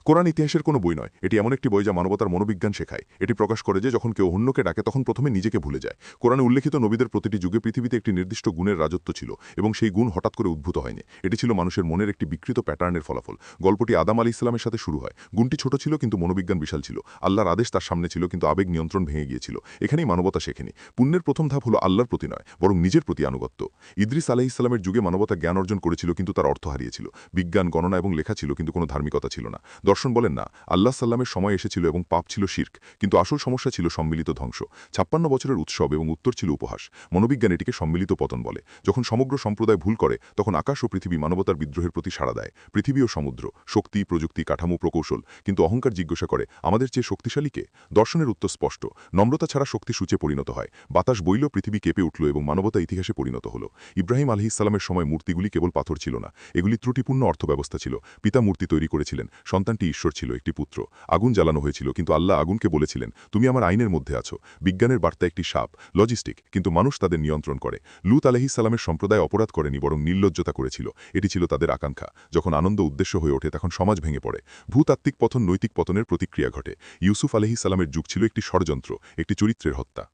কোরআন ইতিহাসের কোনো বই নয়, এটি এমন একটি বই যা মানবতার মনোবিজ্ঞান শেখায়। এটি প্রকাশ করে যে যখন কেউ অন্যকে ডাকে তখন প্রথমে নিজেকে ভুলে যায়। কোরআনে উল্লেখিত নবীদের প্রতিটি যুগে পৃথিবীতে একটি নির্দিষ্ট গুণের রাজত্ব ছিল এবং সেই গুণ হঠাৎ করে উদ্ভূত হয়নি। এটি ছিল মানুষের মনের একটি বিকৃত প্যাটার্নের ফলাফল। গল্পটি আদম আলী ইসলামের সাথে শুরু হয়। গুণটি ছোট ছিল কিন্তু মনোবিজ্ঞান বিশাল ছিল। আল্লাহর আদেশ তার সামনে ছিল কিন্তু আবেগ নিয়ন্ত্রণ ভেঙে গিয়েছিল। এখানেই মানবতা শেখেনি। পুণ্যের প্রথম ধাপ হলো আল্লাহর প্রতি নয়, বরং নিজের প্রতি আনুগত্য। ইদ্রিস আলাইহিস ইসলামের যুগে মানবতা জ্ঞান অর্জন করেছিল কিন্তু তার অর্থ হারিয়েছিল। বিজ্ঞান, গণনা এবং লেখা ছিল কিন্তু কোনো ধার্মিকতা ছিল না। দর্শন বলেন না, আল্লাহ সাল্লামের সময় এসেছিল এবং পাপ ছিল শিরক, কিন্তু আসল সমস্যা ছিল সম্মিলিত ধ্বংস। 56 বছরের উৎসব এবং উত্তর ছিল উপহাস। মনোবিজ্ঞান এটিকে সম্মিলিত পতন বলে। যখন সমগ্র সম্প্রদায় ভুল করে তখন আকাশ ও পৃথিবী মানবতার বিদ্রোহের প্রতি সাড়া দেয়। পৃথিবী ও সমুদ্র, শক্তি, প্রযুক্তি, কাঠামো, প্রকৌশল, কিন্তু অহংকার জিজ্ঞাসা করে আমাদের চেয়ে শক্তিশালী কে? দর্শনের উত্তর স্পষ্ট, নম্রতা ছাড়া শক্তি সূচে পরিণত হয়। বাতাস বইল, পৃথিবী কেঁপে উঠল এবং মানবতা ইতিহাসে পরিণত হল। ইব্রাহিম আলাইহিস সালামের সময় মূর্তিগুলি কেবল পাথর ছিল না, এগুলি ত্রুটিপূর্ণ অর্থব্যবস্থা ছিল। পিতা মূর্তি তৈরি করেছিলেন, সন্তানটি ঈশ্বর ছিল, একটি পুত্র। আগুন জ্বালানো হয়েছিল কিন্তু আল্লাহ আগুনকে বলেছিলেন, তুমি আমার আইনের মধ্যে আছো। বিজ্ঞানের বার্তা একটি সাপ, লজিস্টিক, কিন্তু মানুষ তাদের নিয়ন্ত্রণ করে। লুত আলাইহিস সালামের সম্প্রদায় অপরাধ করেনি, বরং নির্লজ্জতা করেছিল। এটি ছিল তাদের আকাঙ্ক্ষা। যখন আনন্দ উদ্দেশ্য হয়ে ওঠে তখন সমাজ ভেঙে পড়ে। ভূতাত্ত্বিক পতন নৈতিক পতনের প্রতিক্রিয়া ঘটে। ইউসুফ আলাইহিস সালামের যুগ ছিল একটি ষড়যন্ত্র, একটি চরিত্রের হত্যা।